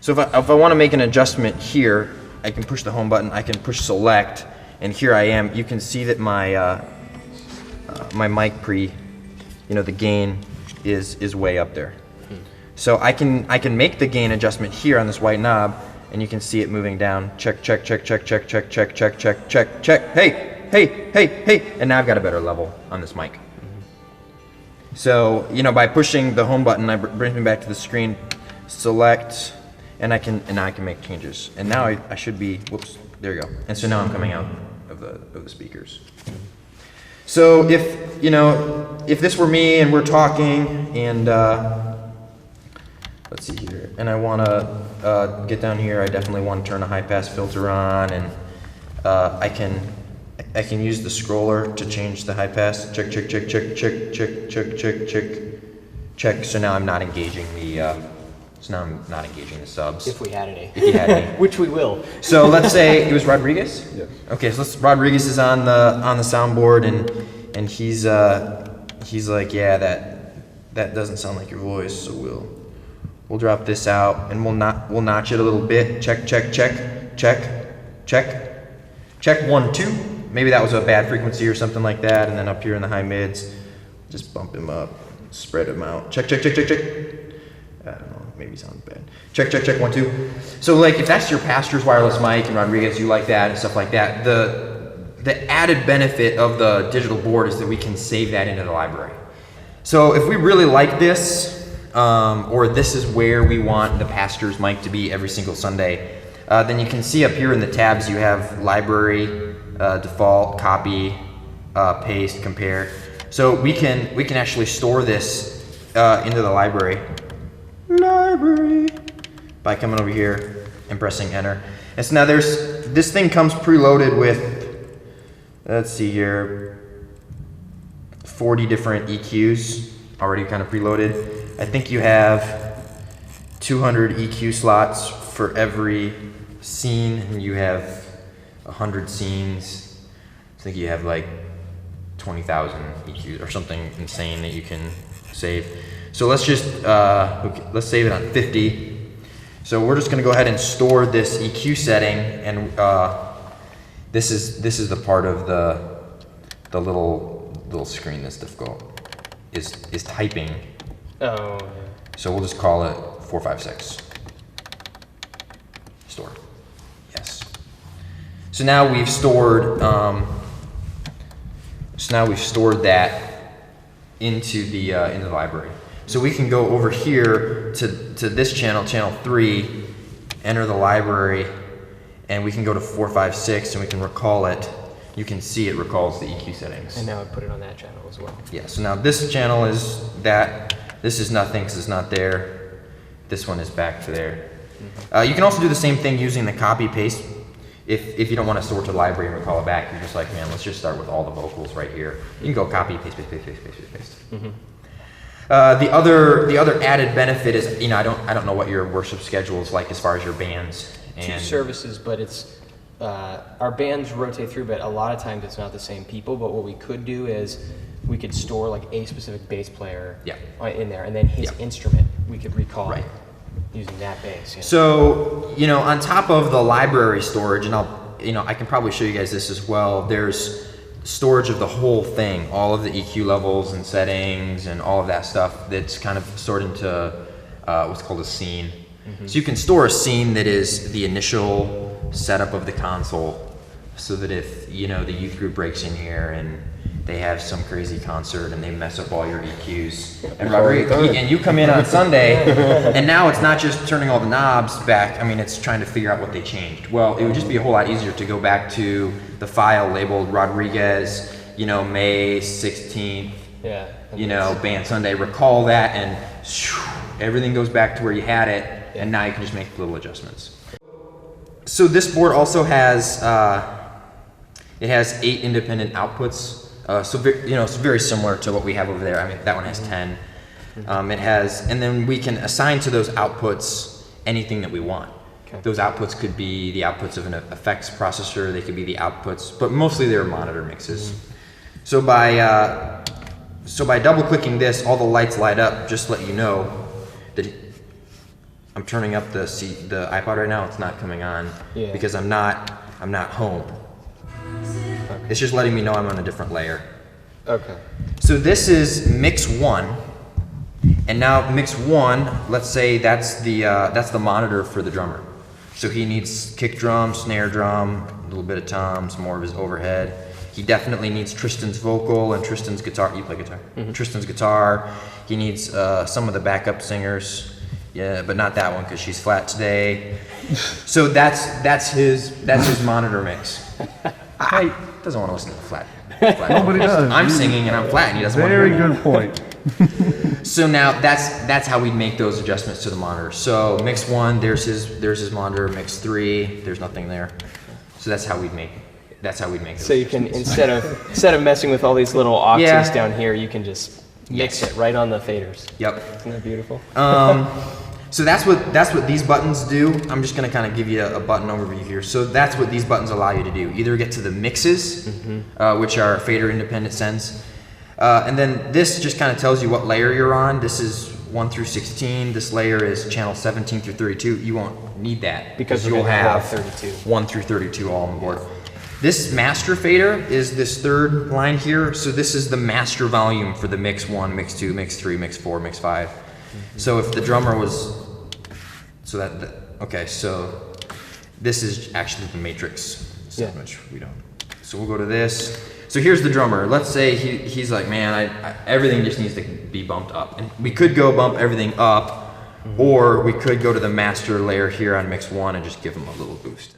So if I want to make an adjustment here, I can push the home button, I can push select, and here I am. You can see that my my mic the gain is way up there. So I can make the gain adjustment here on this white knob, and you can see it moving down. Check, check, check, check, check, check, check, check, check, check, check. Hey, hey, hey, hey, and now I've got a better level on this mic. So by pushing the home button, it brings me back to the screen. Select, and now I can make changes. And now I should be. Whoops, there you go. And so now I'm coming out of the speakers. So if this were me and we're talking and let's see here, and I want to get down here, I definitely want to turn a high pass filter on, and I can use the scroller to change the high pass. Check, check, check, check, check, check, check, check, check, check. So now I'm not engaging the. So now I'm not engaging the subs. If we had any. If you had any. Which we will. So let's say it was Rodriguez? Yeah. Okay, so Rodriguez is on the soundboard, and he's like, yeah, that doesn't sound like your voice, so we'll drop this out and we'll notch it a little bit. Check, check, check, check, check. Check 1, 2. Maybe that was a bad frequency or something like that, and then up here in the high mids, just bump him up, spread him out. Check, check, check, check, check. I don't know, maybe sounds bad. Check, check, check, 1, 2. So like if that's your pastor's wireless mic and Rodriguez, you like that and stuff like that, the added benefit of the digital board is that we can save that into the library. So if we really like this, or this is where we want the pastor's mic to be every single Sunday, then you can see up here in the tabs you have library, default, copy, paste, compare. So we can actually store this into the library by coming over here and pressing enter. And so now this thing comes preloaded with, let's see here, 40 different EQs already kind of preloaded. I think you have 200 EQ slots for every scene, and you have 100 scenes. I think you have like 20,000 EQs or something insane that you can save. So let's just let's save it on 50. So we're just going to go ahead and store this EQ setting, and this is the part of the little screen that's difficult is typing. Oh. So we'll just call it 456. Store. Yes. So now we've stored. That into the library. So we can go over here to this channel 3, enter the library, and we can go to 456 and we can recall it. You can see it recalls the EQ settings. And now I put it on that channel as well. Yeah, so now this channel is that. This is nothing because it's not there. This one is back to there. Mm-hmm. You can also do the same thing using the copy paste. If you don't want to store to the library and recall it back, you're just like, man, let's just start with all the vocals right here. You can go copy, paste, paste, paste, paste, paste, paste, paste. Mm-hmm. The other added benefit is, I don't know what your worship schedule is like as far as your bands. Two services, but it's our bands rotate through, but a lot of times it's not the same people. But what we could do is we could store like a specific bass player in there, and then his instrument we could recall using that bass. So on top of the library storage, and I can probably show you guys this as well. There's storage of the whole thing, all of the EQ levels and settings and all of that stuff that's kind of stored into what's called a scene. Mm-hmm. So you can store a scene that is the initial setup of the console, so that if the youth group breaks in here and they have some crazy concert and they mess up all your EQs, and you come in on Sunday, and now it's not just turning all the knobs back. I mean, it's trying to figure out what they changed. Well, it would just be a whole lot easier to go back to the file labeled Rodriguez, May 16th, band Sunday, recall that, and everything goes back to where you had it, and now you can just make little adjustments. So this board also has, it has 8 independent outputs. So it's very similar to what we have over there. I mean, that one has 10. It has, and then we can assign to those outputs anything that we want. Okay. Those outputs could be the outputs of an effects processor. They could be the outputs, but mostly they're monitor mixes. So by double clicking this, all the lights light up, just to let you know that I'm turning up the iPod right now. It's not coming on because I'm not home. Okay. It's just letting me know I'm on a different layer. Okay. So this is mix 1, and now mix 1. Let's say that's the monitor for the drummer. So he needs kick drum, snare drum, a little bit of toms, more of his overhead. He definitely needs Tristan's vocal and Tristan's guitar. You play guitar. Mm-hmm. Tristan's guitar. He needs some of the backup singers. Yeah, but not that one because she's flat today. So that's his monitor mix. He doesn't want to listen to the flat. Nobody does. I'm singing and I'm flat, and he doesn't want to hear Very good point. So now that's how we make those adjustments to the monitor. So mix 1, there's his monitor. Mix 3, there's nothing there. So that's how we'd make. So you can instead of messing with all these little aux down here, you can just mix it right on the faders. Yep. Isn't that beautiful? So that's what these buttons do. I'm just gonna kind of give you a button overview here. So that's what these buttons allow you to do. Either get to the mixes, which are fader independent sends, and then this just kind of tells you what layer you're on. This is 1 through 16. This layer is channel 17 through 32. You won't need that because you'll have 32. 1 through 32 all on board. This master fader is this third line here. So this is the master volume for the mix 1, mix 2, mix 3, mix 4, mix 5. So if the drummer was, so this is actually the matrix, which we don't. So we'll go to this. So here's the drummer. Let's say he's like, man, everything just needs to be bumped up. And we could go bump everything up, or we could go to the master layer here on mix 1 and just give him a little boost.